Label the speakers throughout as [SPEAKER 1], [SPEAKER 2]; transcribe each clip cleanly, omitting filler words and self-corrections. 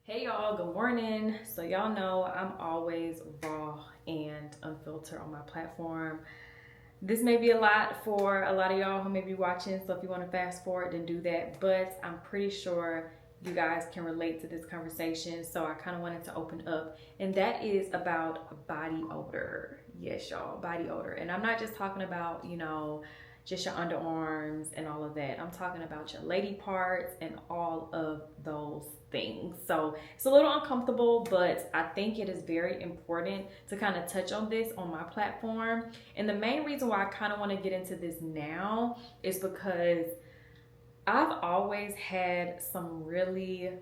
[SPEAKER 1] Hey y'all, good morning. So y'all know I'm always raw and unfiltered on my platform. This may be a lot for a lot of y'all who may be watching, so if you want to fast forward, then do that. But I'm pretty sure you guys can relate to this conversation, so I kind of wanted to open up, and that is about body odor. Yes, y'all, body odor. And I'm not just talking about, just your underarms and all of that. I'm talking about your lady parts and all of those things. So it's a little uncomfortable, but I think it is very important to kind of touch on this on my platform. And the main reason why I kind of want to get into this now is because I've always had some really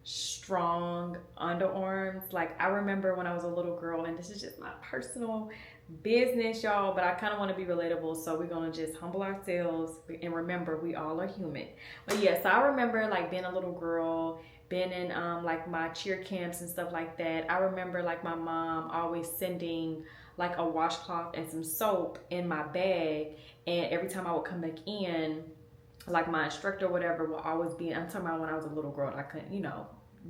[SPEAKER 1] strong underarms. Like, I remember when I was a little girl, and this is just my personal business, y'all, but I kind of want to be relatable, so we're gonna just humble ourselves and remember we all are human. But yeah, so I remember like being a little girl, being in like my cheer camps and stuff like that. I remember like my mom always sending like a washcloth and some soap in my bag, and every time I would come back in, like my instructor or whatever will always be, I'm talking about when I was a little girl and I couldn't,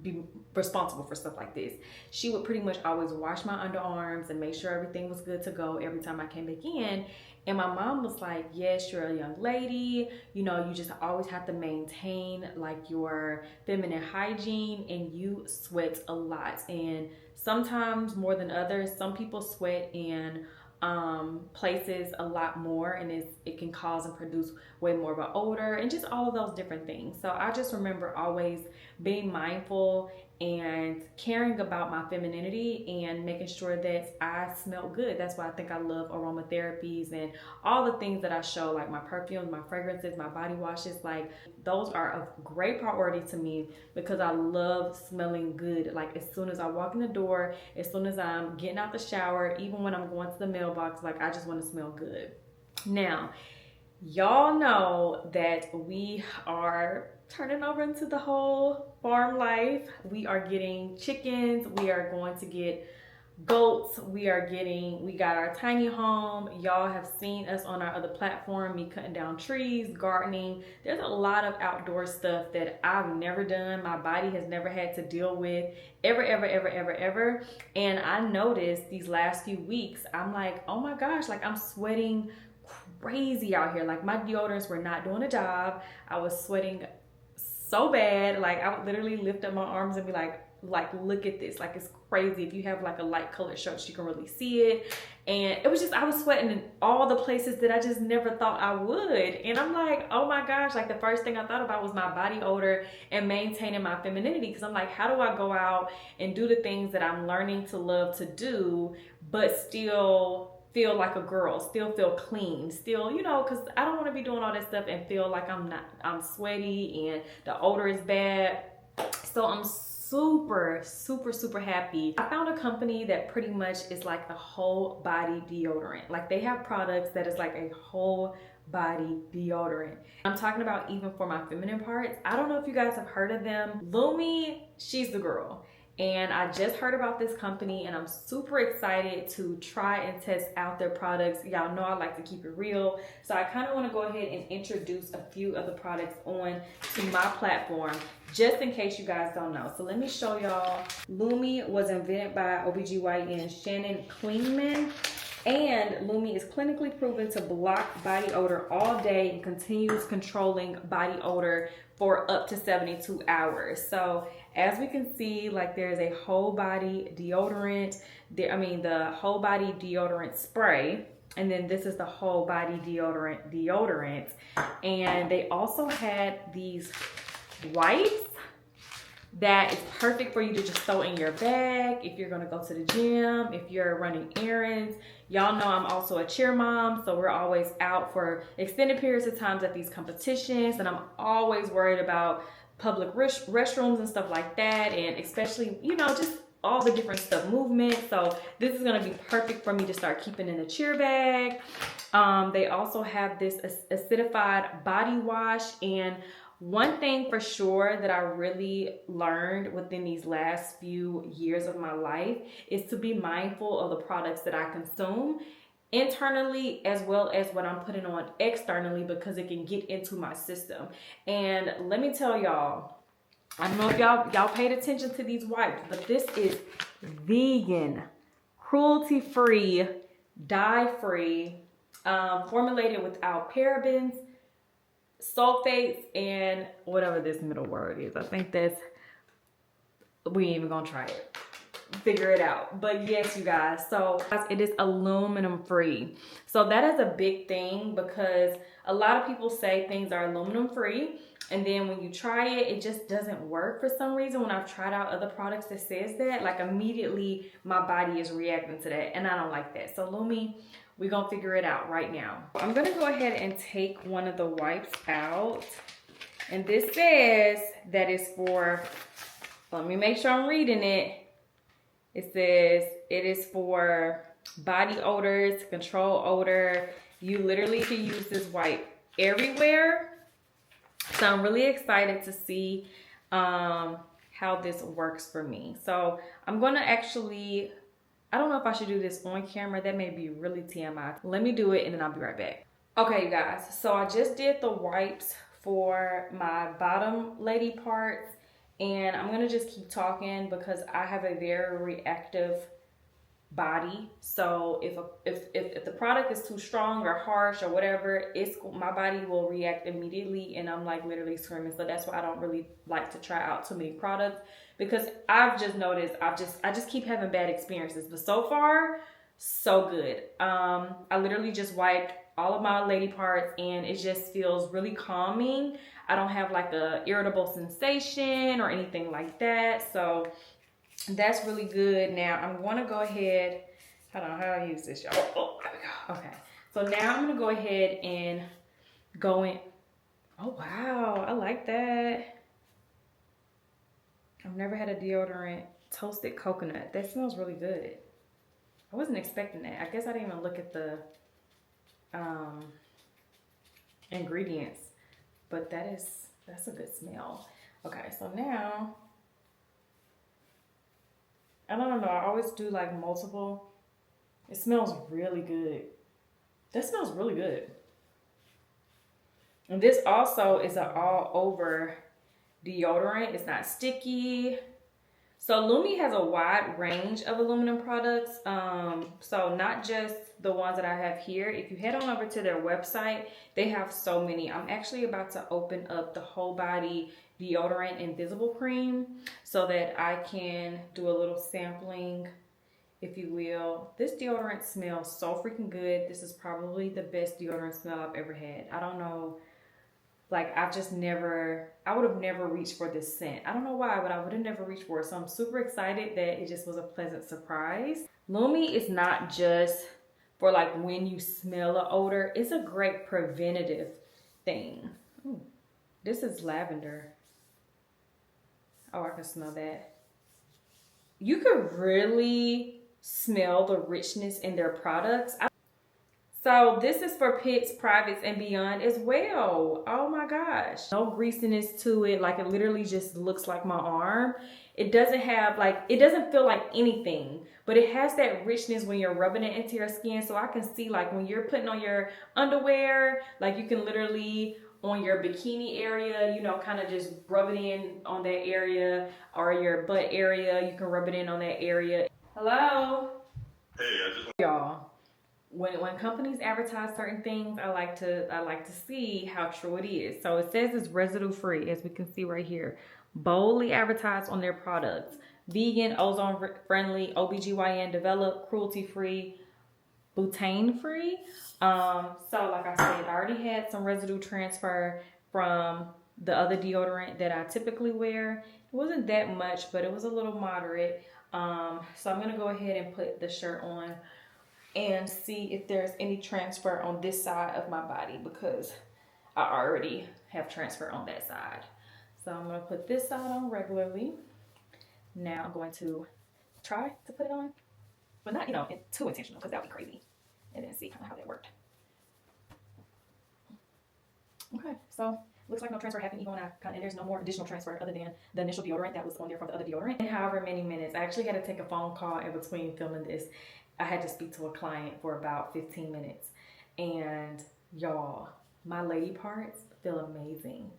[SPEAKER 1] be responsible for stuff like this. She would pretty much always wash my underarms and make sure everything was good to go every time I came back in. And my mom was like, yes, you're a young lady, you just always have to maintain like your feminine hygiene, and you sweat a lot, and sometimes more than others. Some people sweat in places a lot more, and it can cause and produce way more of an odor and just all of those different things. So I just remember always being mindful and caring about my femininity and making sure that I smell good. That's why I think I love aromatherapies and all the things that I show, like my perfumes, my fragrances, my body washes. Like, those are a great priority to me because I love smelling good. Like, as soon as I walk in the door, as soon as I'm getting out the shower, even when I'm going to the mailbox, like, I just want to smell good. Now, y'all know that we are turning over into the whole farm life. We are getting chickens, we are going to get goats, we got our tiny home. Y'all have seen us on our other platform, me cutting down trees, gardening. There's a lot of outdoor stuff that I've never done, my body has never had to deal with ever. And I noticed these last few weeks, I'm like, oh my gosh, like, I'm sweating crazy out here. Like, my deodorants were not doing a job. I was sweating so bad. Like, I would literally lift up my arms and be like, look at this. Like, it's crazy. If you have like a light colored shirt, you can really see it. And it was just, I was sweating in all the places that I just never thought I would. And I'm like, oh my gosh, like, the first thing I thought about was my body odor and maintaining my femininity. Because I'm like, how do I go out and do the things that I'm learning to love to do, but still feel like a girl, still feel clean, still, because I don't want to be doing all that stuff and feel like I'm sweaty and the odor is bad. So I'm super happy. I found a company that pretty much is like a whole body deodorant. Like, they have products that is like a whole body deodorant. I'm talking about even for my feminine parts. I don't know if you guys have heard of them. Lumi, she's the girl. And I just heard about this company, and I'm super excited to try and test out their products. Y'all know I like to keep it real, so I kind of want to go ahead and introduce a few of the products on to my platform, just in case you guys don't know. So let me show y'all. Lumi was invented by OBGYN Shannon Klingman, and Lumi is clinically proven to block body odor all day and continues controlling body odor for up to 72 hours. So as we can see, like, there's a whole body deodorant, the whole body deodorant spray, and then this is the whole body deodorant. And they also had these wipes that is perfect for you to just throw in your bag if you're gonna go to the gym, if you're running errands. Y'all know I'm also a cheer mom, so we're always out for extended periods of times at these competitions, and I'm always worried about public restrooms and stuff like that, and especially, just all the different stuff, movement. So this is gonna be perfect for me to start keeping in a cheer bag. They also have this acidified body wash, and one thing for sure that I really learned within these last few years of my life is to be mindful of the products that I consume internally as well as what I'm putting on externally, because it can get into my system. And let me tell y'all, I don't know if y'all paid attention to these wipes, but this is vegan, cruelty-free, dye-free, formulated without parabens, sulfates, and whatever this middle word is. I think that's, we ain't even gonna try it. Figure it out. But yes, you guys, so it is aluminum free. So that is a big thing, because a lot of people say things are aluminum free, and then when you try it, it just doesn't work for some reason. When I've tried out other products that says that, like immediately my body is reacting to that, and I don't like that. So Lumi, we're gonna figure it out right now. I'm gonna go ahead and take one of the wipes out, and this says that it's for, let me make sure I'm reading it. It says it is for body odors, control odor. You literally can use this wipe everywhere. So I'm really excited to see how this works for me. So I'm gonna actually, I don't know if I should do this on camera. That may be really TMI. Let me do it and then I'll be right back. Okay, you guys, so I just did the wipes for my bottom lady parts. And I'm gonna just keep talking because I have a very reactive body. So if the product is too strong or harsh or whatever, my body will react immediately, and I'm like literally screaming. So that's why I don't really like to try out too many products, because I've just noticed I just keep having bad experiences. But so far, so good. I literally just wiped all of my lady parts, and it just feels really calming. I don't have like a irritable sensation or anything like that. So that's really good. Now I'm going to go ahead. Hold on, how do I use this, y'all? Oh, there we go. Okay. So now I'm going to go ahead and go in. Oh, wow. I like that. I've never had a deodorant toasted coconut. That smells really good. I wasn't expecting that. I guess I didn't even look at the ingredients. But that's a good smell. Okay, so now, I don't know, I always do like multiple. It smells really good. That smells really good. And this also is an all over deodorant. It's not sticky. So Lumi has a wide range of aluminum products. So not just the ones that I have here. If you head on over to their website, they have so many. I'm actually about to open up the whole body deodorant invisible cream so that I can do a little sampling, if you will. This deodorant smells so freaking good. This is probably the best deodorant smell I've ever had. I don't know. Like, I would have never reached for this scent. I don't know why, but I would have never reached for it. So I'm super excited that it just was a pleasant surprise. Lumi is not just for like when you smell an odor. It's a great preventative thing. Ooh, this is lavender. Oh, I can smell that. You could really smell the richness in their products. So this is for pits, privates, and beyond as well. Oh my gosh. No greasiness to it. Like, it literally just looks like my arm. It doesn't have like, it doesn't feel like anything, but it has that richness when you're rubbing it into your skin. So I can see like when you're putting on your underwear, like you can literally on your bikini area, you know, kind of just rub it in on that area, or your butt area. You can rub it in on that area. Hello?
[SPEAKER 2] Hey,
[SPEAKER 1] y'all. When companies advertise certain things, I like to see how true it is. So it says it's residue free, as we can see right here. Boldly advertised on their products. Vegan, ozone friendly, OBGYN developed, cruelty free, butane free. So like I said, I already had some residue transfer from the other deodorant that I typically wear. It wasn't that much, but it was a little moderate. So I'm gonna go ahead and put the shirt on and see if there's any transfer on this side of my body, because I already have transfer on that side. So I'm gonna put this side on regularly. Now I'm going to try to put it on, but not, you know, too intentional, because that would be crazy. And then see kind of how that worked. Okay, so looks like no transfer happened even when and there's no more additional transfer other than the initial deodorant that was on there from the other deodorant. And however many minutes, I actually had to take a phone call in between filming this. I had to speak to a client for about 15 minutes. And y'all, my lady parts feel amazing.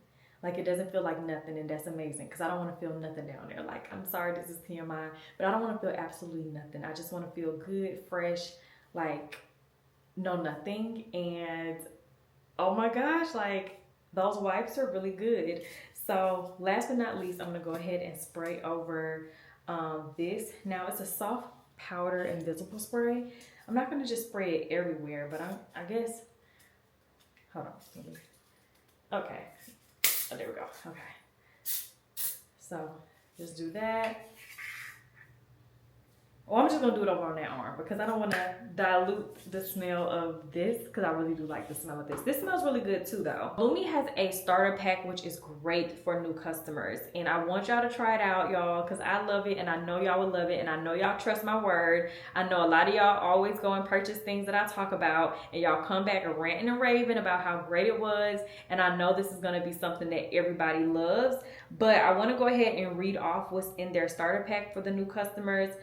[SPEAKER 1] Like, it doesn't feel like nothing, and that's amazing because I don't want to feel nothing down there. Like, I'm sorry, this is TMI, but I don't want to feel absolutely nothing. I just want to feel good, fresh, like no nothing. And oh my gosh, like those wipes are really good. So last but not least, I'm gonna go ahead and spray over this. Now it's a soft powder invisible spray. I'm not gonna just spray it everywhere, but I guess, hold on. Okay, oh, there we go. Okay, so just do that. Well, I'm just gonna do it over on that arm because I don't want to dilute the smell of this because I really do like the smell of this. This smells really good too though. Lumi has a starter pack which is great for new customers, and I want y'all to try it out, y'all, because I love it and I know y'all will love it, and I know y'all trust my word. I know a lot of y'all always go and purchase things that I talk about, and y'all come back and ranting and raving about how great it was, and I know this is gonna be something that everybody loves. But I want to go ahead and read off what's in their starter pack for the new customers.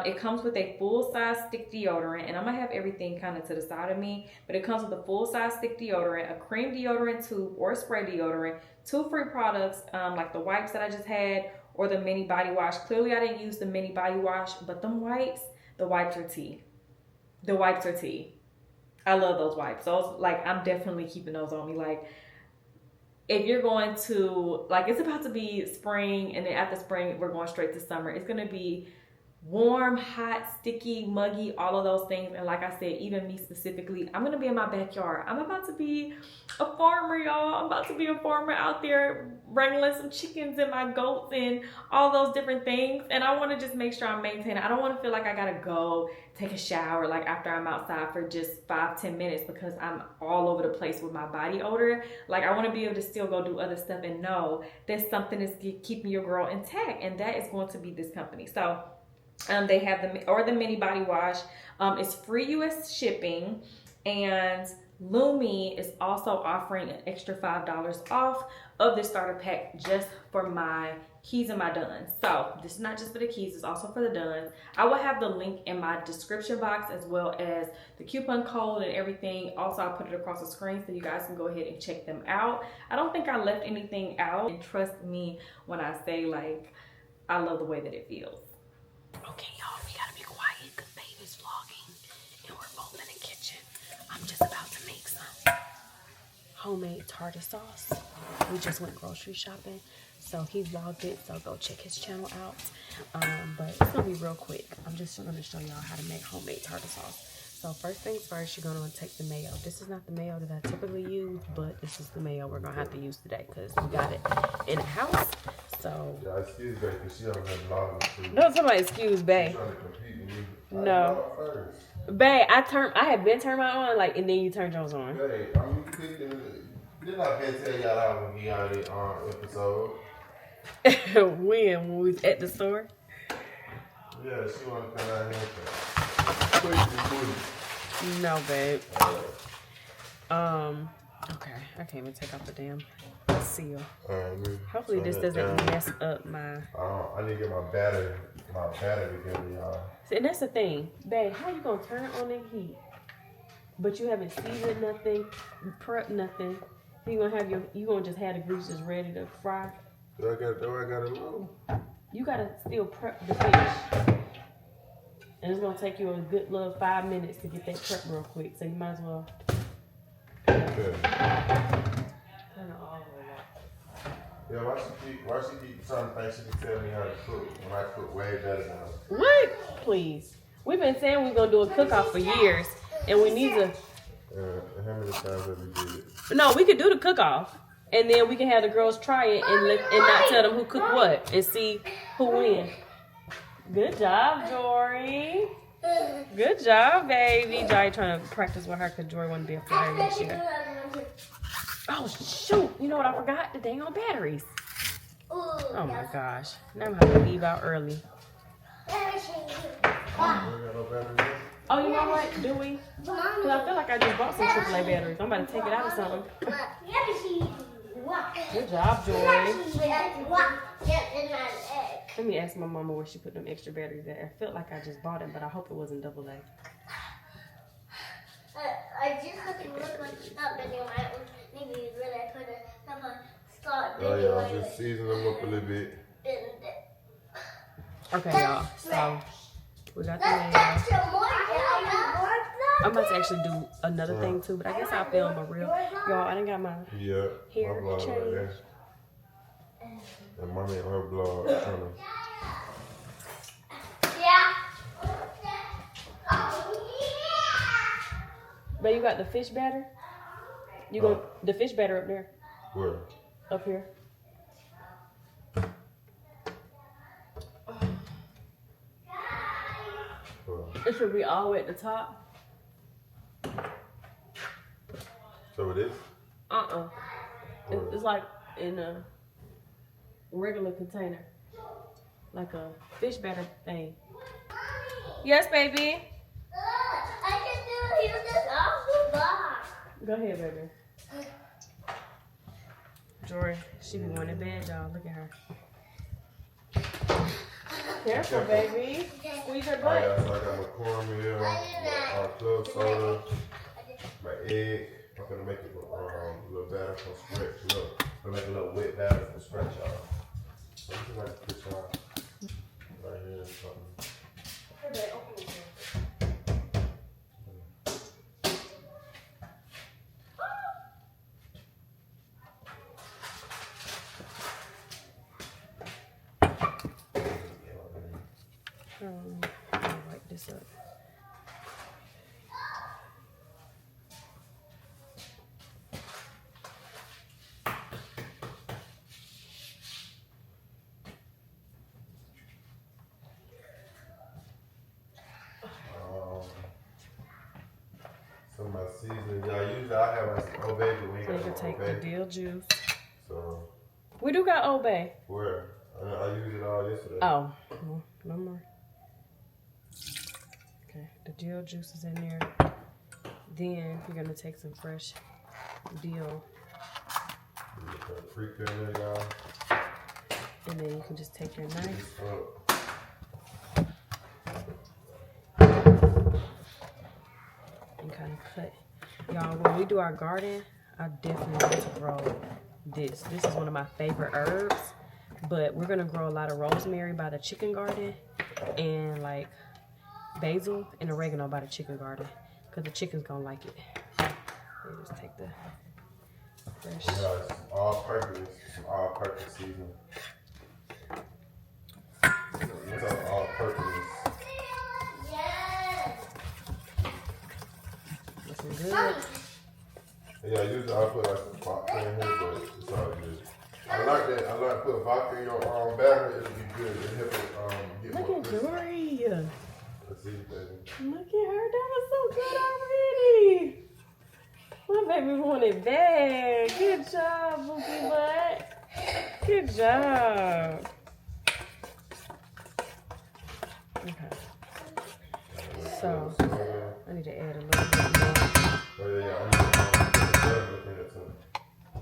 [SPEAKER 1] It comes with a full-size stick deodorant, and I'm gonna have everything kind of to the side of me, but it comes with a full-size stick deodorant, a cream deodorant tube or spray deodorant, 2 free products like the wipes that I just had or the mini body wash. Clearly I didn't use the mini body wash, but them wipes, the wipes are tea. The wipes are tea. I love those wipes. Those, like, I'm definitely keeping those on me. Like, if you're going to, like, it's about to be spring, and then after spring we're going straight to summer. It's gonna be warm, hot, sticky, muggy, all of those things. And like I said, even me specifically, I'm gonna be in my backyard. I'm about to be a farmer, y'all. I'm about to be a farmer out there wrangling some chickens and my goats and all those different things. And I want to just make sure I'm maintaining. I don't want to feel like I gotta go take a shower like after I'm outside for just 5-10 minutes because I'm all over the place with my body odor. Like, I want to be able to still go do other stuff and know that something is keeping your girl intact, and that is going to be this company. So they have the mini body wash. It's free US shipping, and Lumi is also offering an extra $5 off of the starter pack just for my keys and my duns. So this is not just for the keys, it's also for the duns. I will have the link in my description box as well as the coupon code and everything. Also, I'll put it across the screen so you guys can go ahead and check them out. I don't think I left anything out, and trust me when I say, like, I love the way that it feels. Okay, y'all, we gotta be quiet because baby's vlogging and we're both in the kitchen. I'm just about to make some homemade tartar sauce. We just went grocery shopping, so he vlogged it, so go check his channel out. But it's gonna be real quick. I'm just gonna show y'all how to make homemade tartar sauce. So first things first, you're gonna take the mayo. This is not the mayo that I typically use, but this is the mayo we're gonna have to use today because we got it in the house. So yeah, excuse Bae, because she don't have a lot of food. Don't somebody excuse Bae. She's trying to compete with you. No. Bae, I had been turned mine on, like, and then you turned yours on. Bae, I'm cooking. Didn't I been tell y'all I was gonna get on the episode? When we was at the store? Yeah, she wanna come out here. No, babe. Okay, I can't even take off the damn seal. Hopefully this doesn't mess up my. I need to get my battery together, y'all. See, and that's the thing, babe. How you gonna turn on the heat, but you haven't seasoned nothing, prep nothing? You gonna just have the grease just ready to fry? Do I gotta know? You gotta still prep the fish. And it's gonna take you a good little 5 minutes to get that prep real quick. So you might as well. Okay. Yeah, why she keep trying to think she can tell me how to cook when I cook way better than her? What? Please. We've been saying we're gonna do a cook-off for years, and we need to. How many times have we did it? No, we could do the cook-off, and then we can have the girls try it and not tell them who cooked what, and see who wins. Good job, Jori. Good job, baby. Jori trying to practice with her because Jori wanted to be a flyer next year. Oh, shoot. You know what I forgot? The dang on batteries. Oh, my gosh. Now I'm going to leave out early. Oh, you know what? Do we? Because I feel like I just bought some AAA batteries. I'm about to take it out of something. Good job, Jori. Let me ask my mama where she put them extra batteries at. I felt like I just bought them, but I hope it wasn't AA. I just have to look up and maybe really put a
[SPEAKER 2] Oh yeah, I'll just season them up a little bit.
[SPEAKER 3] Okay, y'all. So we got the mayo. I'm about to actually do another thing too, but I guess I'll film a real. Y'all, I done got my hair
[SPEAKER 2] my vlog
[SPEAKER 3] changed.
[SPEAKER 2] right there. And mommy and her vlog trying to.
[SPEAKER 3] But you got the fish batter? You got the fish batter up there?
[SPEAKER 2] Where?
[SPEAKER 3] Up here. It should be all the way at the top.
[SPEAKER 2] So it is?
[SPEAKER 3] It's like in a regular container. Like a fish batter thing. Yes, baby.
[SPEAKER 4] I can use this off the box.
[SPEAKER 3] Go ahead, baby. Jori, she be going to bed, y'all. Look at her. Careful, baby. Squeeze her butt.
[SPEAKER 2] So I got my cornmeal, my club soda, my egg. I'm gonna make it a little batter from scratch. Look, I'm gonna make a little wet batter from scratch, y'all. So you can like put y'all right here or something.
[SPEAKER 3] I'll wipe this up.
[SPEAKER 2] Some of my seasoning, y'all. Usually I have like Old Bay, but we ain't
[SPEAKER 3] So you
[SPEAKER 2] got
[SPEAKER 3] can
[SPEAKER 2] no
[SPEAKER 3] take
[SPEAKER 2] Old
[SPEAKER 3] the
[SPEAKER 2] Bay.
[SPEAKER 3] dill juice.
[SPEAKER 2] So
[SPEAKER 3] We do got Old Bay.
[SPEAKER 2] where? I used it all yesterday.
[SPEAKER 3] Oh, no more. Okay, the dill juice is in there. Then you're gonna take some fresh dill,
[SPEAKER 2] Pre-cut it, y'all.
[SPEAKER 3] and then you can just take your knife and kind of cut. Y'all, when we do our garden, I definitely want to grow this. This is one of my favorite herbs, but we're gonna grow a lot of rosemary by the chicken garden and like basil and oregano by the chicken garden because the chicken's gonna like it. You just take the fresh.
[SPEAKER 2] Yeah, it's all-purpose seasoning. It's all-purpose.
[SPEAKER 3] Looking good.
[SPEAKER 2] Yeah, usually I put like some vodka in here, but it's all good. I like that. I like to put vodka in your batter. It'll be good. It'll help it get
[SPEAKER 3] Look
[SPEAKER 2] more
[SPEAKER 3] at
[SPEAKER 2] crispy.
[SPEAKER 3] Jori.
[SPEAKER 2] Let's see, baby.
[SPEAKER 3] Look at her. That was so good already. My baby wanted bad. Good job, Bookie Butt. Good job. Okay. So, I need to add a little bit more.
[SPEAKER 2] Oh, yeah.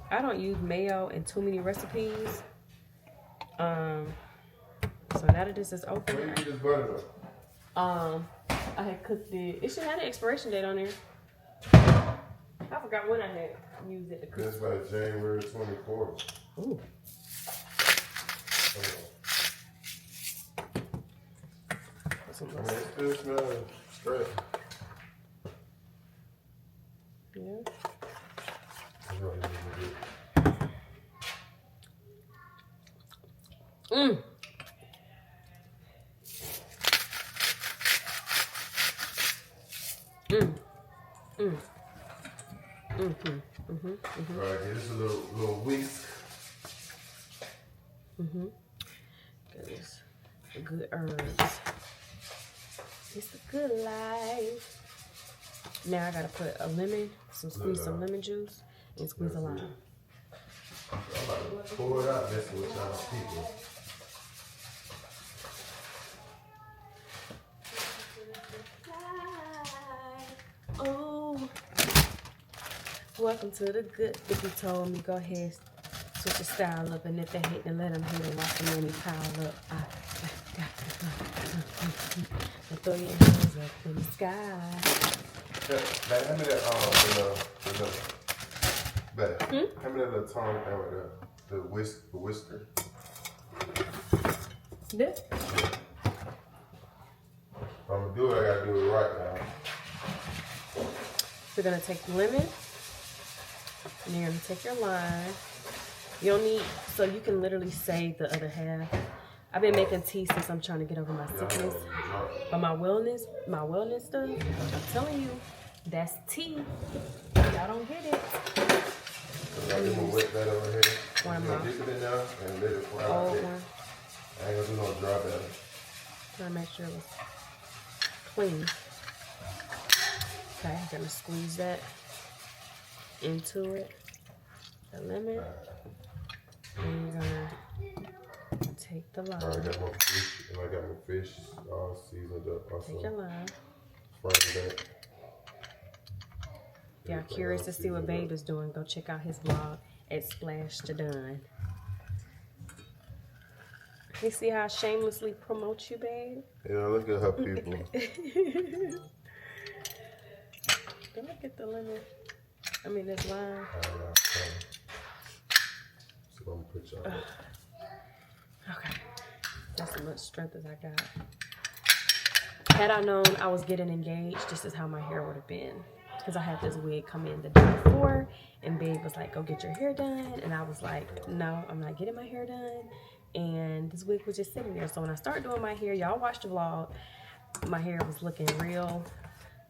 [SPEAKER 3] I don't use mayo in too many recipes. So now that this is open,
[SPEAKER 2] Where you get this butter though?
[SPEAKER 3] I had cooked it. It should have the expiration date on there. I forgot when I had used it to cook.
[SPEAKER 2] This by January 24th.
[SPEAKER 3] Ooh.
[SPEAKER 2] I mean, it still smells straight.
[SPEAKER 3] Yeah. Mmm. Mmm. Mmm.
[SPEAKER 2] All right, get this a little whisk.
[SPEAKER 3] Goodness. The good herbs. It's the good life. Now I gotta put a lemon, squeeze some lemon juice, and squeeze a lime.
[SPEAKER 2] I'm about to pour it out messing with y'all people.
[SPEAKER 3] Oh, welcome to the good. If you told me, go ahead, switch your style up, and if they hate, then let them hate and watch the money pile up. And throw your hands up in the sky.
[SPEAKER 2] Babe, hand me that, hand me that little tongue thing right there. The whisker.
[SPEAKER 3] This?
[SPEAKER 2] If I'm gonna do it, I gotta do it right now.
[SPEAKER 3] We're gonna take the lemon, and you're gonna take your lime. You don't need, so you can literally save the other half. I've been making tea since I'm trying to get over my sickness. But my wellness stuff, I'm telling you, that's tea. Y'all don't get it.
[SPEAKER 2] I'm gonna wet that over here.
[SPEAKER 3] One
[SPEAKER 2] I'm
[SPEAKER 3] more.
[SPEAKER 2] gonna dip it in there and let it fry
[SPEAKER 3] Old
[SPEAKER 2] like that.
[SPEAKER 3] one.
[SPEAKER 2] I ain't gonna do no dry batter.
[SPEAKER 3] Trying to make sure it was clean. Okay, I'm gonna squeeze that into it. The lemon. And you're gonna take the lime.
[SPEAKER 2] I got my fish, and I got my fish all seasoned up. Also,
[SPEAKER 3] Take your lime.
[SPEAKER 2] fry that.
[SPEAKER 3] Y'all curious to see what Babe is doing, go check out his vlog at Splash to Done. You see how I shamelessly promote you, Babe?
[SPEAKER 2] Yeah, look at her people.
[SPEAKER 3] Don't look at the lemon. I mean, this lime.
[SPEAKER 2] So I'm gonna put y'all up.
[SPEAKER 3] Okay. That's as much strength as I got. Had I known I was getting engaged, this is how my hair would have been. Because I had this wig come in the day before, and Babe was like, go get your hair done. And I was like, no, I'm not getting my hair done. And this wig was just sitting there. So when I started doing my hair, y'all watched the vlog, my hair was looking real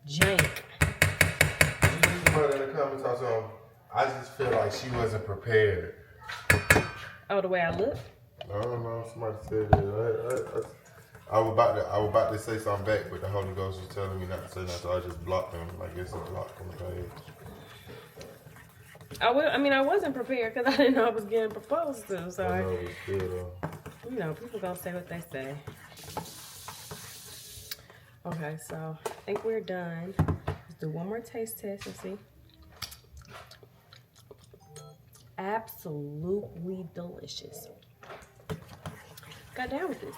[SPEAKER 3] jank.
[SPEAKER 2] Somebody in the comments also, I just feel like she wasn't prepared.
[SPEAKER 3] Oh, the way I look?
[SPEAKER 2] I don't know. Somebody said that. I was about to say something back, but the Holy Ghost was telling me not to say nothing, so I just blocked them. Like it's a block on the page.
[SPEAKER 3] I wasn't prepared because I didn't know I was getting proposed to. So
[SPEAKER 2] I know it was good,
[SPEAKER 3] you know, people gonna say what they say. Okay, so I think we're done. Let's do one more taste test and see. Absolutely delicious. Got down with this.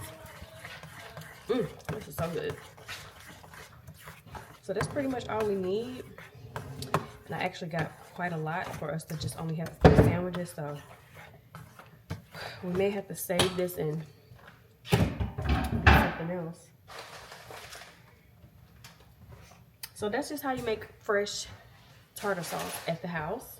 [SPEAKER 3] This is so good. So that's pretty much all we need. And I actually got quite a lot for us to just only have 3 sandwiches. So we may have to save this and do something else. So that's just how you make fresh tartar sauce at the house.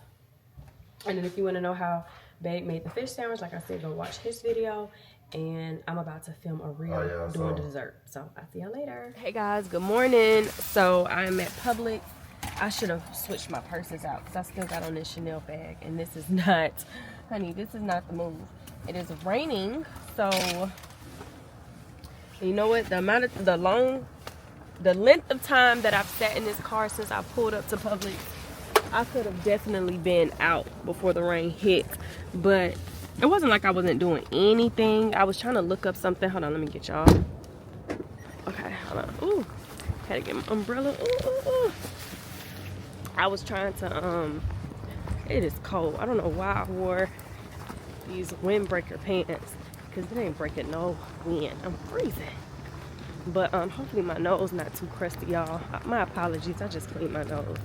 [SPEAKER 3] And then if you want to know how Babe made the fish sandwich, like I said, go watch his video. And I'm about to film a reel doing dessert. So I'll see y'all later. Hey guys, good morning. So I'm at Publix. I should have switched my purses out because I still got on this Chanel bag. And this is not, honey, this is not the move. It is raining. So, you know what? The length of time that I've sat in this car since I pulled up to Publix, I could have definitely been out before the rain hit. But it wasn't like I wasn't doing anything. I was trying to look up something. Hold on, let me get y'all. Okay, hold on. Ooh, had to get my umbrella. Ooh. I was trying to, it is cold. I don't know why I wore these windbreaker pants because it ain't breaking no wind. I'm freezing. But hopefully my nose not too crusty, y'all. My apologies. I just cleaned my nose.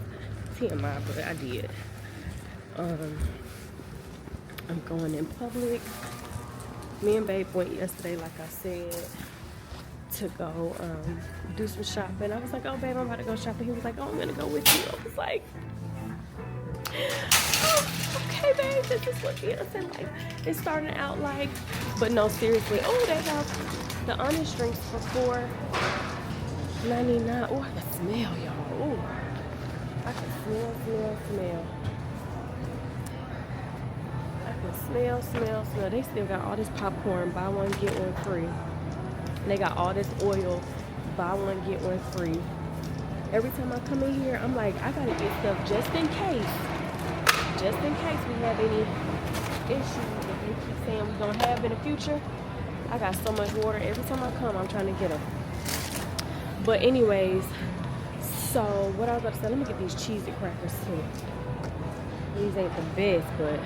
[SPEAKER 3] TMI, but I did. I'm going in Publix. Me and Babe went yesterday, like I said, to go do some shopping. I was like, oh, Babe, I'm about to go shopping. He was like, oh, I'm going to go with you. I was like, oh, okay, Babe, this is what Beyonce like. It's starting out like, but no, seriously. Oh, they have the honest drinks for $4.99. Oh, I can smell, y'all. Oh, I can smell. Smell. They still got all this popcorn, buy one, get one free. And they got all this oil, buy one, get one free. Every time I come in here, I'm like, I gotta get stuff just in case we have any issues that they keep saying we're gonna have in the future. I got so much water. Every time I come, I'm trying to get them. But anyways, so what I was about to say, let me get these cheesy crackers too. These ain't the best, but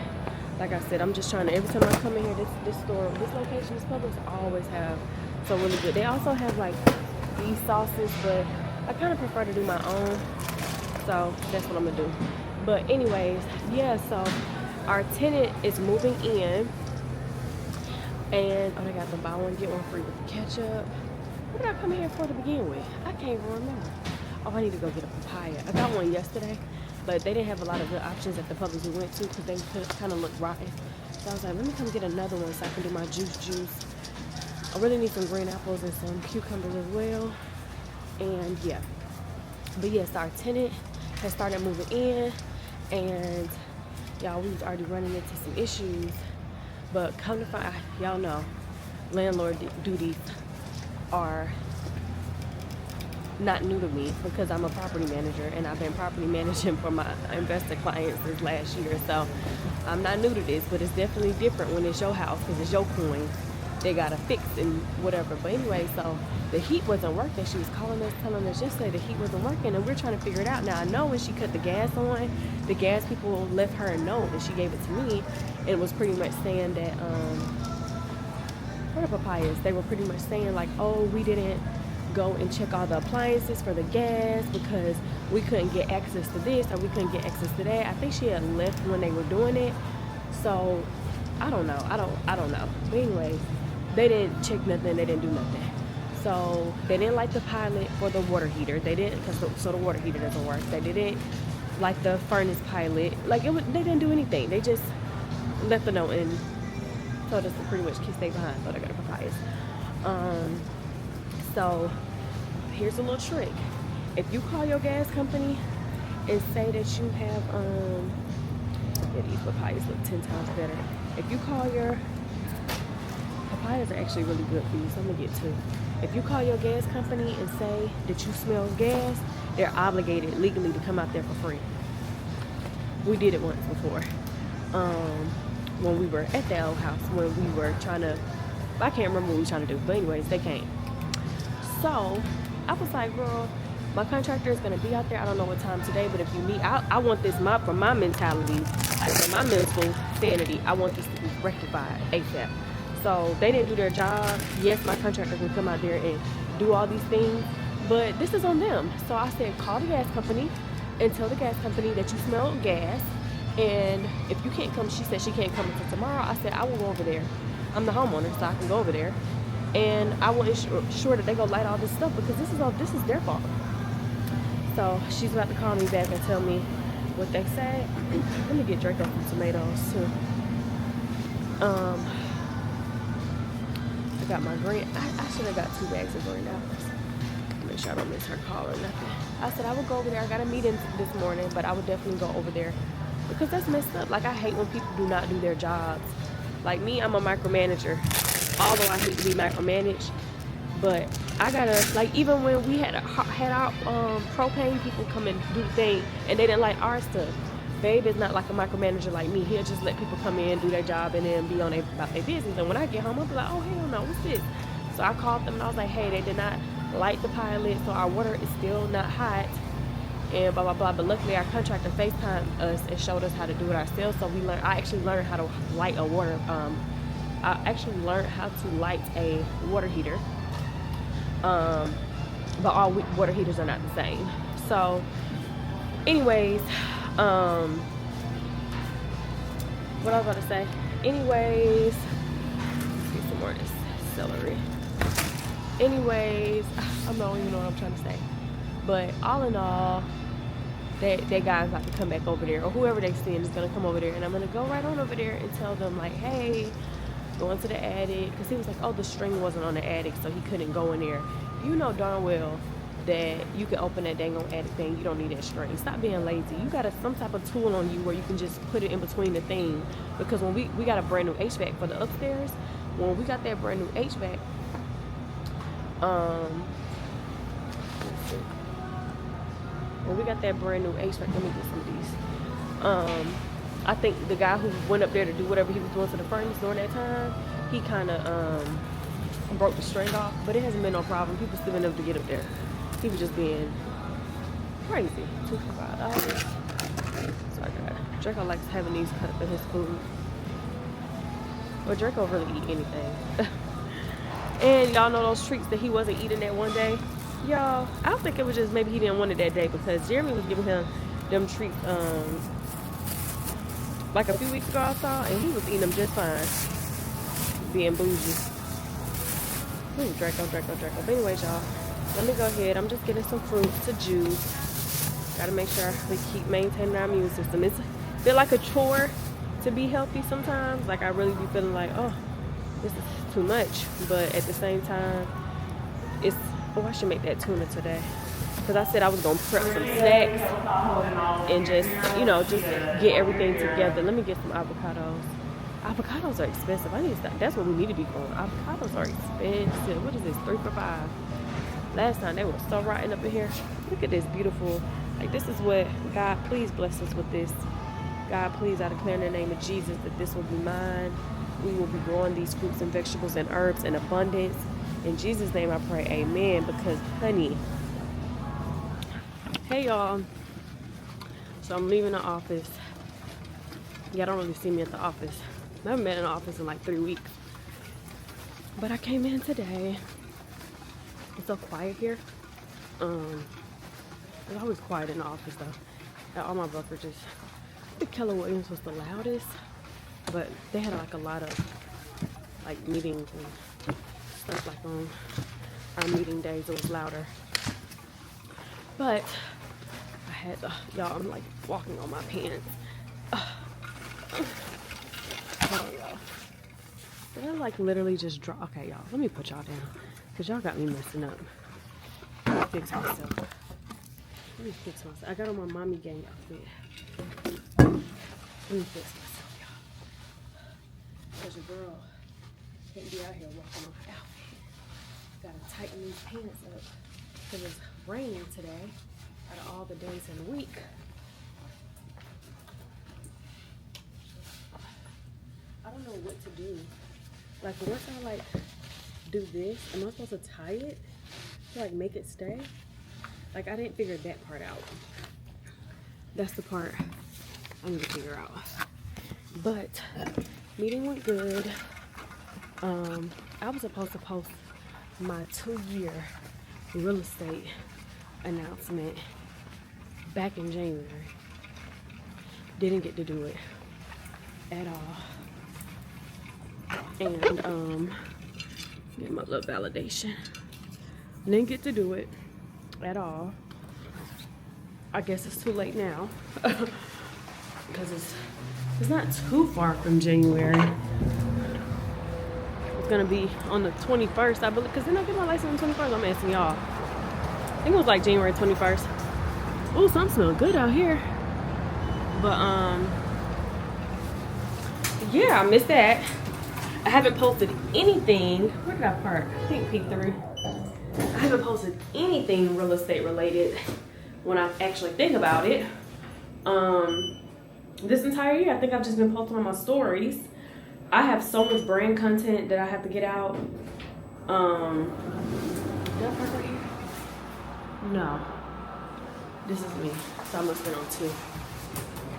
[SPEAKER 3] like I said, I'm just trying to, every time I come in here, this store, this location, this Publix always have some really good. They also have like these sauces, but I kind of prefer to do my own. So that's what I'm gonna do. But anyways, yeah, so our tenant is moving in, and oh, they got the buy one get one free with the ketchup. What did I come here for to begin with? I can't even remember. Oh, I need to go get a papaya. I got one yesterday, but they didn't have a lot of good options at the Publix we went to because they kind of looked rotten. So I was like, let me come get another one so I can do my juice. I really need some green apples and some cucumbers as well. And yeah. But yes, our tenant has started moving in, and y'all, we was already running into some issues. But come to find, y'all know, landlord duties are not new to me because I'm a property manager and I've been property managing for my investor clients since last year. So I'm not new to this, but it's definitely different when it's your house because it's your coin. They gotta fix and whatever. But anyway, so the heat wasn't working. She was calling us, telling us yesterday the heat wasn't working, and we're trying to figure it out. Now I know when she cut the gas on, the gas people left her a note and she gave it to me, and it was pretty much saying that what are papayas? They were pretty much saying like, oh, we didn't go and check all the appliances for the gas because we couldn't get access to this or we couldn't get access to that. I think she had left when they were doing it, so I don't know. I don't know. But anyway, they didn't check nothing. They didn't do nothing. So they didn't light the pilot for the water heater. They didn't, so the water heater doesn't work. They didn't light the furnace pilot. Like they didn't do anything. They just left the note and told us to pretty much stay behind. So they got papayas. So here's a little trick. If you call your gas company and say that you have yeah, these papayas look 10 times better. If you call your papayas are actually really good for you, so I'm gonna get two. If you call your gas company and say that you smell gas, they're obligated legally to come out there for free. We did it once before. When we were at the old house, when we were trying to, I can't remember what we were trying to do, but anyways, they came. So I was like, girl, my contractor is gonna be out there. I don't know what time today, but if you need, I want this for my mentality, for my mental sanity, I want this to be rectified ASAP. So they didn't do their job. Yes, my contractor can come out there and do all these things, but this is on them. So I said, call the gas company and tell the gas company that you smell gas. And if you can't come, she said she can't come until tomorrow. I said, I will go over there. I'm the homeowner, so I can go over there. And I will ensure that they go light all this stuff because this is their fault. So she's about to call me back and tell me what they say. Let me get Draco some tomatoes too. I got my green, I should have got 2 bags of green apples. Make sure I don't miss her call or nothing. I said I would go over there. I got a meeting this morning, but I would definitely go over there because that's messed up. Like I hate when people do not do their jobs. Like me, I'm a micromanager. Although I hate to be micromanaged, but I gotta, like, even when we had our propane people come and do the thing and they didn't like our stuff, Babe is not like a micromanager like me. He'll just let people come in, do their job, and then be on about their business. And when I get home, I'll be like, oh, hell no, what's this? So I called them and I was like, hey, they did not light the pilot, so our water is still not hot, and blah, blah, blah. But luckily, our contractor FaceTimed us and showed us how to do it ourselves. So I actually learned how to light a water, I actually learned how to light a water heater. But all water heaters are not the same. So anyways, what I was about to say. Anyways, let's get some more of this celery. Anyways, I don't even know what I'm trying to say. But all in all, that guy's about to come back over there, or whoever they send is gonna come over there, and I'm gonna go right on over there and tell them like, hey, go into the attic, because he was like, oh, the string wasn't on the attic, so he couldn't go in there. You know darn well that you can open that dang on attic thing. You don't need that string. Stop being lazy. You got some type of tool on you where you can just put it in between the thing. Because when we got a brand new HVAC for the upstairs, when we got that brand new HVAC, let's see. When we got that brand new HVAC, let me get some of these. I think the guy who went up there to do whatever he was doing to the furnace during that time, he kind of broke the string off, but it hasn't been no problem. People still been able to get up there. He was just being crazy. $2.5. So I got Draco likes having these cut for his food. Well, Draco really eat anything. And y'all know those treats that he wasn't eating that one day. Y'all, I don't think it was just maybe he didn't want it that day, because Jeremy was giving him them treats like a few weeks ago I saw, and he was eating them just fine. Being bougie. Ooh, Draco. But anyways, y'all, let me go ahead. I'm just getting some fruit to juice. Gotta make sure we keep maintaining our immune system. It's feel like a chore to be healthy sometimes. Like I really be feeling like, oh, this is too much. But at the same time, it's, oh, I should make that tuna today. Because I said I was going to prep some snacks and just, you know, just get everything together. Let me get some avocados. Avocados are expensive. I need to stop. That's what we need to be going. Avocados are expensive. What is this? 3 for $5. Last time they were so rotten up in here. Look at this beautiful. Like, this is what, God, please bless us with this. God, please, I declare in the name of Jesus that this will be mine. We will be growing these fruits and vegetables and herbs in abundance. In Jesus' name I pray, amen. Because, honey, hey y'all, so I'm leaving the office. Y'all don't really see me at the office. I haven't been in the office in like 3 weeks. But I came in today. It's so quiet here. It's always quiet in the office though. At all my brokerages. I think Keller Williams was the loudest. But they had like a lot of like meetings and stuff like on our meeting days. It was louder. But I had y'all, I'm like walking on my pants. Hold on, y'all. Did I like literally just drop? Okay, y'all, let me put y'all down. Because y'all got me messing up. Let me fix myself. I got on my mommy gang outfit. Let me fix myself, y'all. Because your girl can't be out here walking on her outfit. Gotta tighten these pants up. Because it's raining today. Out of all the days in the week. I don't know what to do. Like once I like do this, am I supposed to tie it to like make it stay? Like I didn't figure that part out. That's the part I need to figure out. But meeting went good. I was supposed to post my 2-year real estate announcement back in January. Didn't get to do it at all. And get my little validation. Didn't get to do it at all. I guess it's too late now. Because it's not too far from January. It's gonna be on the 21st, I believe. Because didn't I get my license on the 21st? I'm asking y'all. I think it was like January 21st. Oh, something smells good out here. But yeah, I missed that. I haven't posted anything. Where did I park? I think P3. I haven't posted anything real estate related when I actually think about it. This entire year, I think I've just been posting on my stories. I have so much brand content that I have to get out. Did I park right here? No. This is me. So I must have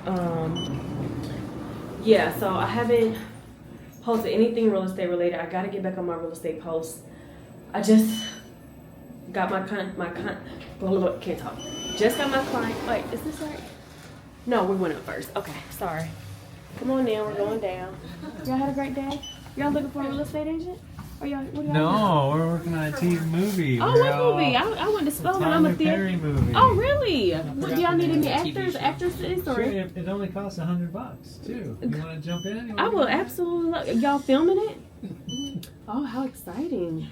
[SPEAKER 3] been on 2. Yeah, so I haven't posted anything real estate related. I gotta get back on my real estate posts. I just got can't talk. Just got my client. Wait, is this right? No, we went up first. Okay, sorry. Come on now, we're going down. Y'all had a great day? Y'all looking for a real estate agent? Or y'all, what y'all
[SPEAKER 5] No, we're working on a TV movie.
[SPEAKER 3] Oh, what movie? I went to Spelman. I'm a theater
[SPEAKER 5] movie.
[SPEAKER 3] Oh, really? What, do y'all need any actors, actresses? Or?
[SPEAKER 5] Sure, it only costs $100 too. You want to jump in?
[SPEAKER 3] I will absolutely. Y'all filming it? Oh, how exciting.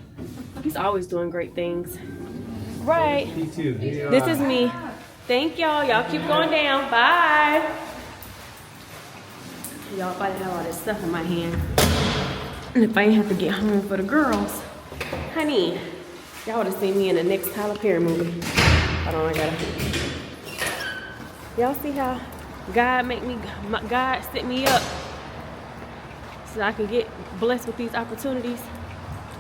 [SPEAKER 3] He's always doing great things. Right.
[SPEAKER 5] P2.
[SPEAKER 3] This is me. Thank y'all. Y'all keep going down. Bye. Y'all, if I didn't have all this stuff in my hand, and if I didn't have to get home for the girls, honey, y'all would have seen me in the next Tyler Perry movie. Hold on, I gotta. Y'all see how God set me up so I can get blessed with these opportunities?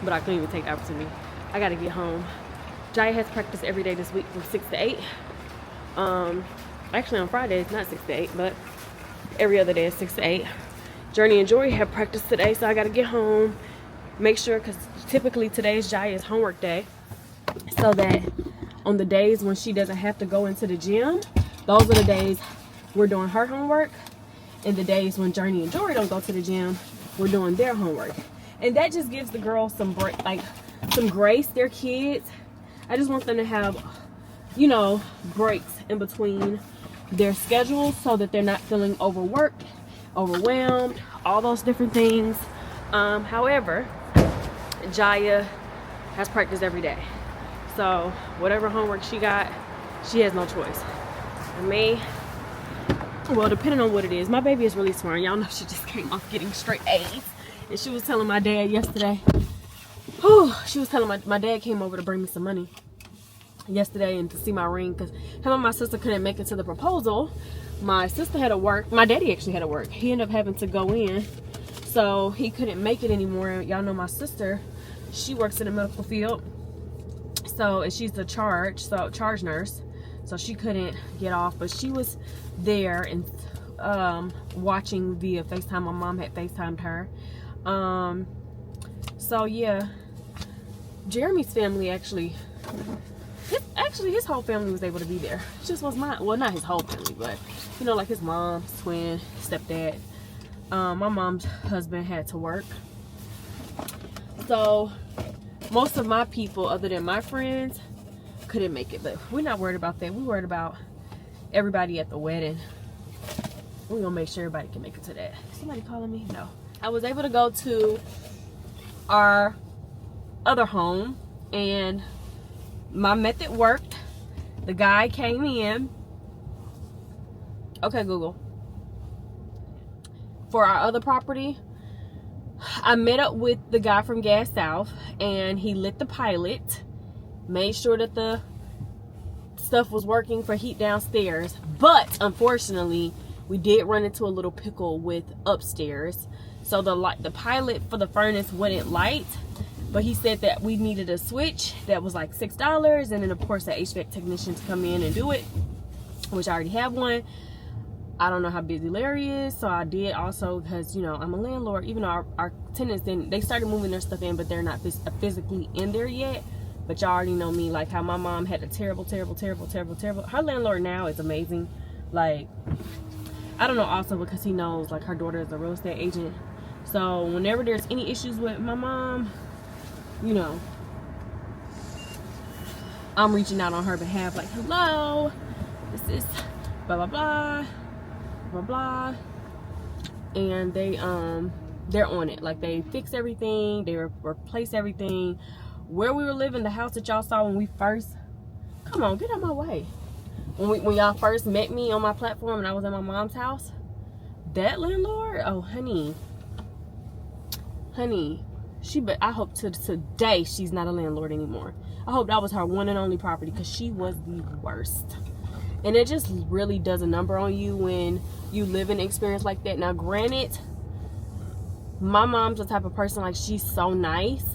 [SPEAKER 3] But I couldn't even take the opportunity. I gotta get home. Jiya has practice every day this week from 6 to 8. Actually on Fridays, not 6 to 8, but every other day is 6 to 8. Journie and Jori have practice today, so I gotta get home, make sure, because typically today is Jiya's homework day, so that on the days when she doesn't have to go into the gym, those are the days we're doing her homework, And the days when Journey and Jori don't go to the gym, we're doing their homework. And that just gives the girls some break, like some grace. They're kids. I just want them to have, you know, breaks in between their schedules so that they're not feeling overworked, overwhelmed, all those different things. However, Jiya has practice every day. So whatever homework she got, she has no choice. For me, well, depending on what it is, my baby is really smart. Y'all know she just came off getting straight A's. And she was telling my dad yesterday, she was telling my dad came over to bring me some money yesterday and to see my ring, because him and my sister couldn't make it to the proposal. My sister had to work. My daddy actually had to work. He ended up having to go in, so he couldn't make it anymore. Y'all know my sister, she works in the medical field, so, and she's a charge nurse, so she couldn't get off, but she was there and watching via FaceTime. My mom had FaceTimed her. So yeah, Jeremy's family actually his whole family was able to be there. It just was mine. Well, not his whole family, but you know, like his mom, his twin, stepdad. My mom's husband had to work, so most of my people, other than my friends, couldn't make it. But we're not worried about that. We're worried about everybody at the wedding. We're gonna make sure everybody can make it to that. Somebody calling me? No. I was able to go to our other home, and my method worked. The guy came in. Okay, Google. For our other property, I met up with the guy from Gas South, and he lit the pilot, made sure that the stuff was working for heat downstairs. But unfortunately, we did run into a little pickle with upstairs. So the pilot for the furnace wouldn't light, but he said that we needed a switch that was like $6, and then of course the HVAC technician to come in and do it, which I already have one. I don't know how busy Larry is, so I did also, because you know I'm a landlord. Even though our tenants they started moving their stuff in, but they're not physically in there yet. But y'all already know me, like how my mom had a terrible. Her landlord now is amazing. Like, I don't know, also because he knows like her daughter is a real estate agent. So whenever there's any issues with my mom, you know, I'm reaching out on her behalf, like, hello, this is blah blah blah blah blah, and they're on it. Like, they fix everything, they replace everything. Where we were living, the house that y'all saw when we first, come on, get out my way, when y'all first met me on my platform and I was at my mom's house, that landlord, oh honey, I hope to today she's not a landlord anymore. I hope that was her one and only property, because she was the worst. And it just really does a number on you when you live an experience like that. Now granted, my mom's the type of person, like, she's so nice,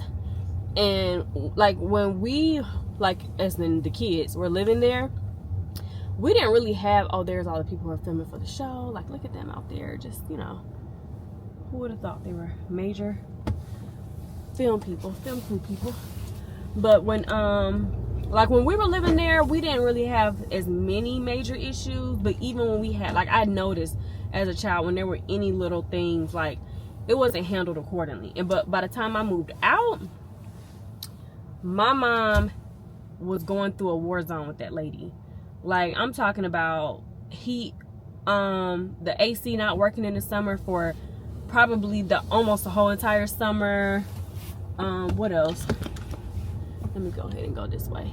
[SPEAKER 3] and like when we, like, as in the kids were living there, we didn't really have, oh, there's all the people who are filming for the show, like, look at them out there, just, you know, who would have thought they were major film crew people. But when like when we were living there, we didn't really have as many major issues. But even when we had, like, I noticed as a child, when there were any little things, like, it wasn't handled accordingly. And but by the time I moved out, my mom was going through a war zone with that lady. Like, I'm talking about heat, the AC not working in the summer for probably almost the whole entire summer. What else? Let me go ahead and go this way.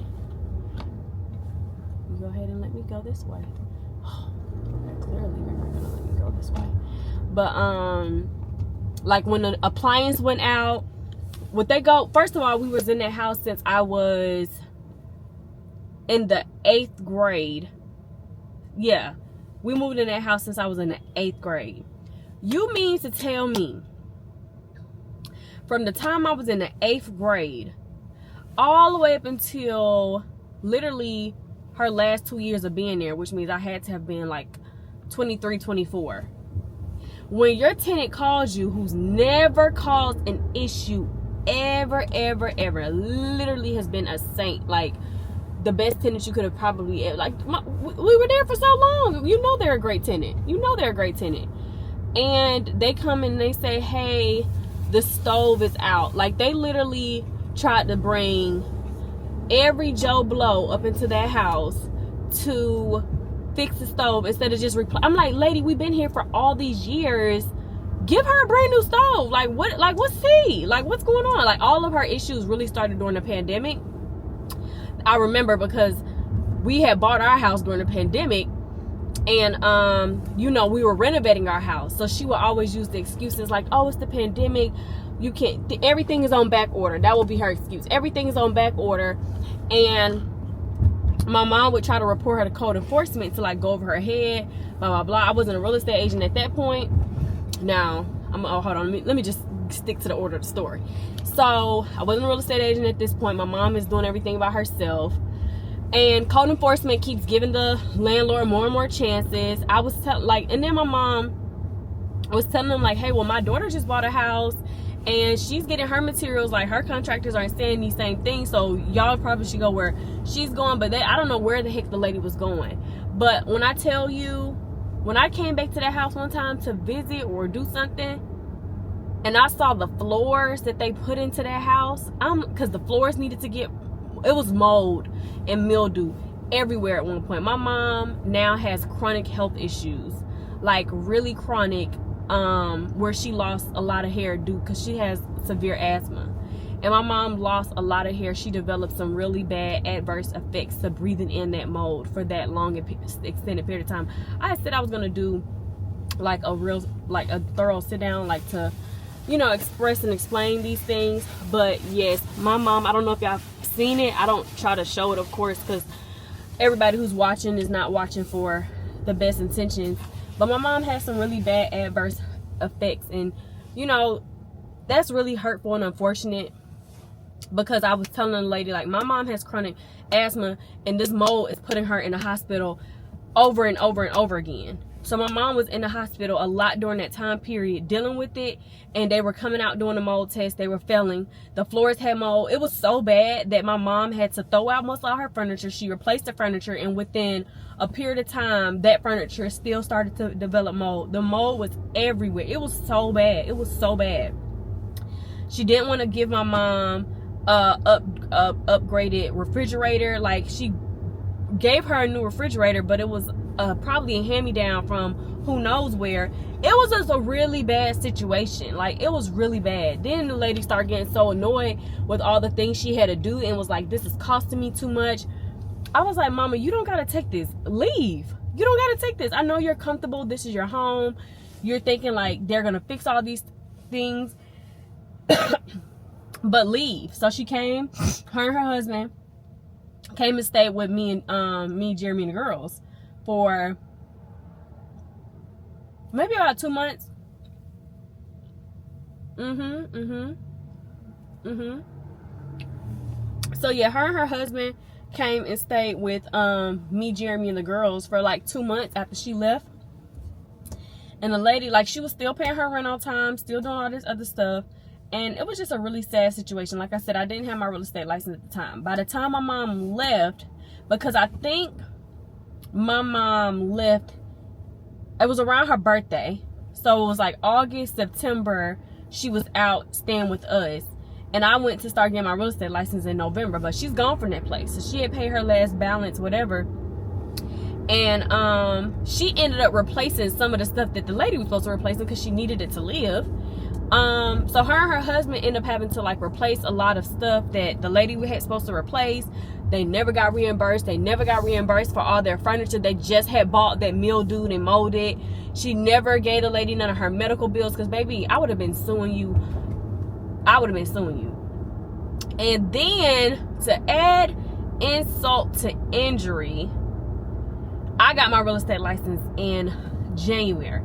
[SPEAKER 3] You go ahead and let me go this way. Clearly you're not gonna let me go this way. But like when the appliance went out, would they go? First of all, we was in that house since I was in the 8th grade. Yeah, we moved in that house since I was in the 8th grade. You mean to tell me, from the time I was in the 8th grade all the way up until literally her last 2 years of being there, which means I had to have been like 23, 24. When your tenant calls you, who's never caused an issue ever, literally has been a saint, like the best tenant you could have probably, like, we were there for so long. You know they're a great tenant. and they come and they say, hey, the stove is out. Like, they literally tried to bring every Joe Blow up into that house to fix the stove instead of just I'm like, lady, we've been here for all these years. Give her a brand new stove. Like, what? Like, what's what's going on? Like, all of her issues really started during the pandemic. I remember because we had bought our house during the pandemic, and you know, we were renovating our house, so she would always use the excuses like, oh, it's the pandemic, you can't, everything is on back order. That would be her excuse. Everything is on back order. And my mom would try to report her to code enforcement to like go over her head, blah blah blah. I wasn't a real estate agent at that point. Now hold on, let me just stick to the order of the story. So I wasn't a real estate agent at this point. My mom is doing everything by herself, and code enforcement keeps giving the landlord more and more chances. I was and then my mom was telling them like, hey, well, my daughter just bought a house and she's getting her materials, like her contractors aren't saying these same things, so y'all probably should go where she's going. But I don't know where the heck the lady was going. But when I tell you, when I came back to that house one time to visit or do something, and I saw the floors that they put into that house, because the floors needed to get, it was mold and mildew everywhere at one point. My mom now has chronic health issues, like really chronic, where she lost a lot of hair because she has severe asthma. And my mom lost a lot of hair. She developed some really bad adverse effects to breathing in that mold for that long extended period of time. I said I was gonna do like a thorough sit down, like to, you know, express and explain these things. But yes, my mom, I don't know if y'all seen it. I don't try to show it, of course, because everybody who's watching is not watching for the best intentions. But my mom has some really bad adverse effects, and you know, that's really hurtful and unfortunate, because I was telling the lady, like, my mom has chronic asthma and this mold is putting her in the hospital over and over and over again. So my mom was in the hospital a lot during that time period dealing with it, and they were coming out doing the mold test. They were failing. The floors had mold. It was so bad that my mom had to throw out most of her furniture. She replaced the furniture, and within a period of time, that furniture still started to develop mold. The mold was everywhere. It was so bad. It was so bad. She didn't want to give my mom upgraded refrigerator. Like, she gave her a new refrigerator, but it was probably a hand-me-down from who knows where. It was just a really bad situation. Like, it was really bad. Then the lady started getting so annoyed with all the things she had to do and was like, this is costing me too much. I was like, mama, you don't gotta take this. Leave. You don't gotta take this. I know you're comfortable. This is your home. You're thinking like they're gonna fix all these things. But leave. So she came, her and her husband came and stayed with me and Jeremy and the girls for maybe about 2 months. So yeah, her and her husband came and stayed with me, Jeremy, and the girls for like 2 months after she left. And the lady, like, she was still paying her rent on time, still doing all this other stuff. And it was just a really sad situation. Like I said, I didn't have my real estate license at the time. By the time my mom left, because I think my mom left, it was around her birthday. So it was like August, September, she was out staying with us. And I went to start getting my real estate license in November. But she's gone from that place. So she had paid her last balance, whatever. And she ended up replacing some of the stuff that the lady was supposed to replace because she needed it to live. So her and her husband ended up having to like replace a lot of stuff that the lady was supposed to replace. They never got reimbursed. They never got reimbursed for all their furniture they just had bought that mildewed and molded. She never gave the lady none of her medical bills, because baby, I would have been suing you. I would have been suing you. And then to add insult to injury, I got my real estate license in January.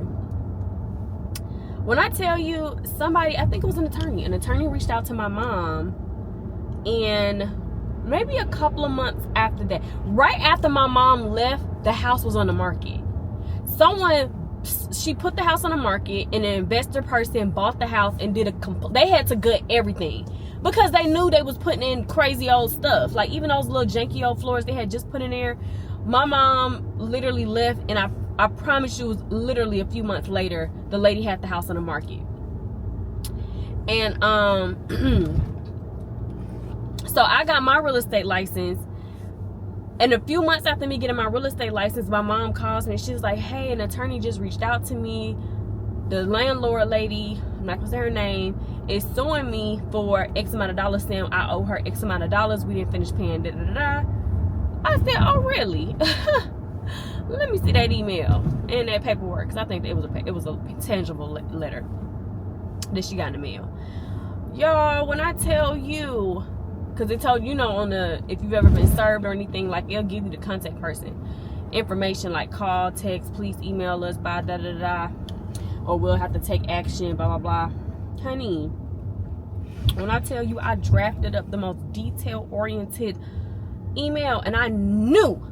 [SPEAKER 3] When I tell you, somebody, I think it was an attorney reached out to my mom, and maybe a couple of months after that, right after my mom left, the house was on the market. She put the house on the market, and an investor person bought the house and did they had to gut everything because they knew they was putting in crazy old stuff. Like, even those little janky old floors they had just put in there. My mom literally left, and I promise you, it was literally a few months later, the lady had the house on the market. And so I got my real estate license, and a few months after me getting my real estate license, my mom calls me and she's like, hey, an attorney just reached out to me. The landlord lady, I'm not gonna say her name, is suing me for X amount of dollars, saying I owe her X amount of dollars. We didn't finish paying, da da da da. I said, oh really? Let me see that email and that paperwork, because I think it was a tangible letter that she got in the mail. Y'all, when I tell you, because it told, you know, on the, if you've ever been served or anything, like it'll give you the contact person information, like call, text, please email us by da da da, or we'll have to take action, blah blah blah. Honey, when I tell you I drafted up the most detail oriented email, and I knew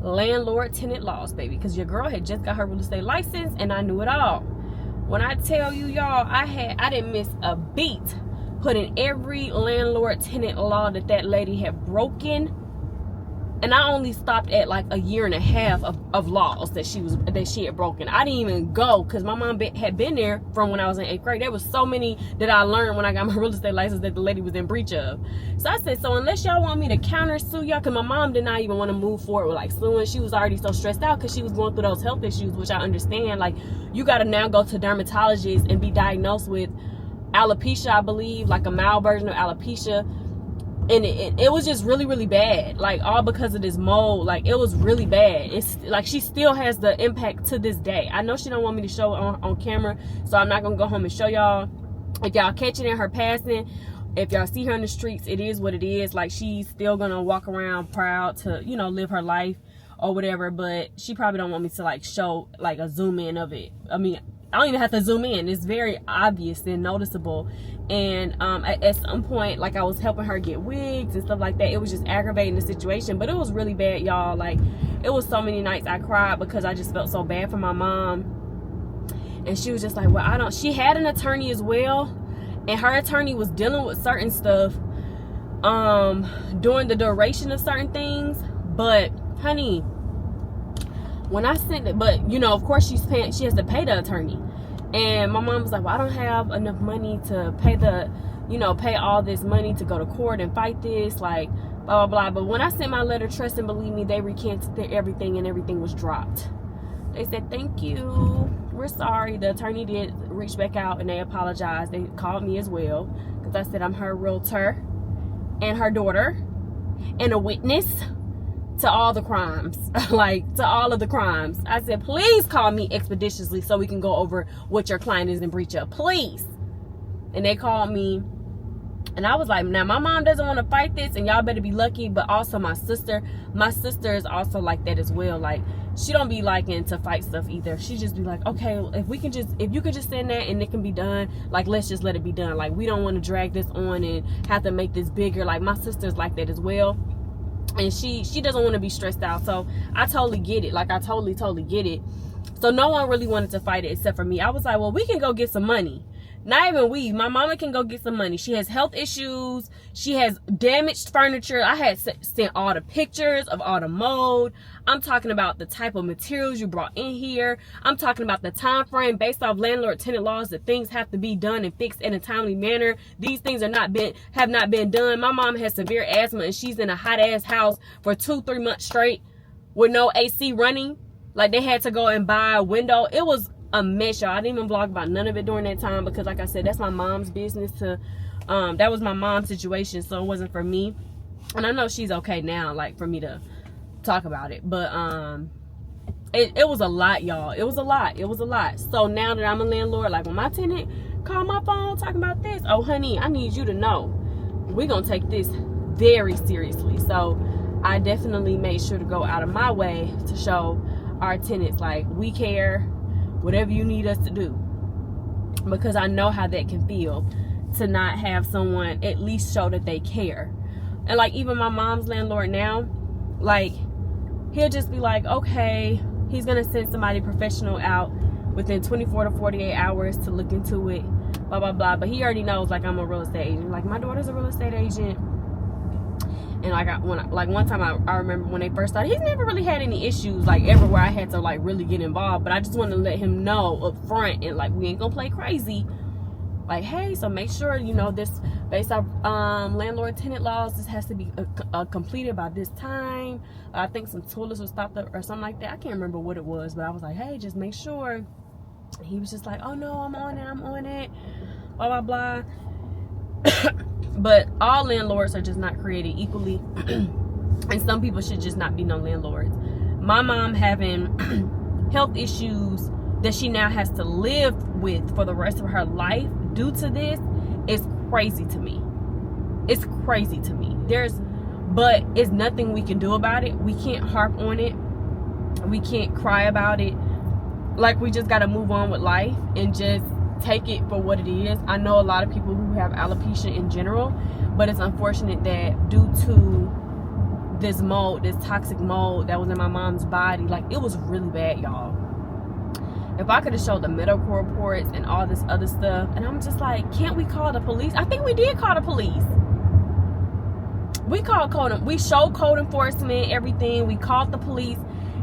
[SPEAKER 3] landlord tenant laws, baby, because your girl had just got her real estate license and I knew it all. When I tell you, y'all, I didn't miss a beat putting every landlord tenant law that lady had broken. And I only stopped at like 1.5 years of laws that she had broken. I didn't even go, because my mom had been there from when I was in 8th grade. There was so many that I learned when I got my real estate license that the lady was in breach of. So I said, so unless y'all want me to counter sue y'all, because my mom did not even want to move forward with like suing. She was already so stressed out because she was going through those health issues, which I understand. Like, you got to now go to dermatologists and be diagnosed with alopecia, I believe, like a mild version of alopecia. And it was just really, really bad. Like, all because of this mold. Like, it was really bad. It's like she still has the impact to this day. I know she don't want me to show it on camera, so I'm not gonna go home and show y'all. If y'all catch it in her passing, if y'all see her in the streets, it is what it is. Like, she's still gonna walk around proud to, you know, live her life or whatever. But she probably don't want me to like show like a zoom in of it. I mean, I don't even have to zoom in. It's very obvious and noticeable. And at some point, like, I was helping her get wigs and stuff like that. It was just aggravating the situation, but it was really bad, y'all. Like, it was so many nights I cried because I just felt so bad for my mom. And she was just like, well, she had an attorney as well, and her attorney was dealing with certain stuff during the duration of certain things. But honey, when I sent it, but you know, of course she has to pay the attorney. And my mom was like, well, I don't have enough money to pay pay all this money to go to court and fight this, like, blah, blah, blah. But when I sent my letter, trust and believe me, they recanted everything and everything was dropped. They said, thank you, we're sorry. The attorney did reach back out and they apologized. They called me as well, because I said I'm her realtor and her daughter and a witness to all the crimes, like, to all of the crimes. I said, please call me expeditiously so we can go over what your client is in breach of, please. And they called me, and I was like, now my mom doesn't want to fight this, and y'all better be lucky. But also my sister is also like that as well. Like, she don't be liking to fight stuff either. She just be like, okay, if you could just send that and it can be done, like, let's just let it be done. Like, we don't want to drag this on and have to make this bigger. Like, my sister's like that as well. And she doesn't want to be stressed out. So I totally get it. Like, I totally get it. So no one really wanted to fight it except for me. I was like, well, we can go get some money. Not even my mama can go get some money. She has health issues. She has damaged furniture. I had sent all the pictures of all the mold. I'm talking about the type of materials you brought in here. I'm talking about the time frame based off landlord tenant laws, that things have to be done and fixed in a timely manner. These things have not been done. My mom has severe asthma and she's in a hot ass house for 2-3 months straight with no AC running. Like, they had to go and buy a window. It was a mess, y'all. I didn't even vlog about none of it during that time because, like I said, that's my mom's business that was my mom's situation, so it wasn't for me. And I know she's okay now, like, for me to talk about it. But it was a lot, y'all. It was a lot. So now that I'm a landlord, like, when my tenant called my phone talking about this, oh honey, I need you to know we're gonna take this very seriously. So I definitely made sure to go out of my way to show our tenants, like, we care, whatever you need us to do, because I know how that can feel to not have someone at least show that they care. And like, even my mom's landlord now, like, he'll just be like, okay, he's gonna send somebody professional out within 24 to 48 hours to look into it, blah blah blah. But he already knows, like, I'm a real estate agent. Like, my daughter's a real estate agent, And like one time I remember when they first started, he's never really had any issues like ever where I had to like really get involved. But I just wanted to let him know up front, and like we ain't gonna play crazy. Like, hey, so make sure, you know, this based off landlord tenant laws, this has to be completed by this time. I think some toilets were stopped up or something like that. I can't remember what it was, but I was like, hey, just make sure. He was just like, oh no, I'm on it, blah blah blah. But all landlords are just not created equally, and some people should just not be no landlords. My mom having health issues that she now has to live with for the rest of her life due to this is crazy to me. It's crazy to me. But it's nothing we can do about it. We can't harp on it. We can't cry about it. Like, we just got to move on with life and just take it for what it is. I know a lot of people who have alopecia in general, but it's unfortunate that due to this mold, this toxic mold that was in my mom's body, like, it was really bad, y'all. If I could have showed the medical reports and all this other stuff, and I'm just like, can't we call the police? I think we did call the police. We called code, we showed code enforcement, everything. We called the police,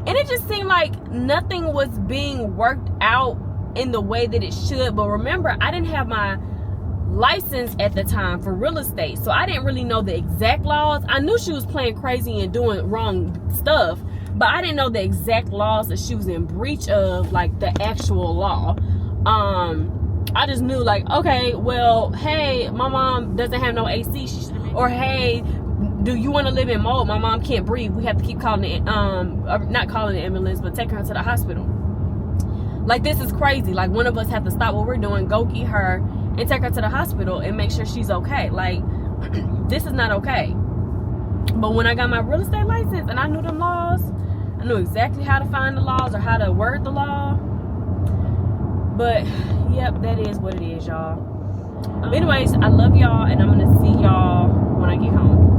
[SPEAKER 3] and it just seemed like nothing was being worked out in the way that it should. But remember, I didn't have my license at the time for real estate, so I didn't really know the exact laws. I knew she was playing crazy and doing wrong stuff, but I didn't know the exact laws that she was in breach of, like the actual law. I just knew, like, okay, well, hey, my mom doesn't have no AC, or hey, do you want to live in mold? My mom can't breathe. We have to keep calling it, not calling the ambulance, but taking her to the hospital. Like, this is crazy. Like, one of us have to stop what we're doing, go get her, and take her to the hospital and make sure she's okay. Like, this is not okay. But when I got my real estate license and I knew them laws, I knew exactly how to find the laws or how to word the law. But, yep, that is what it is, y'all. Anyways, I love y'all, and I'm going to see y'all when I get home.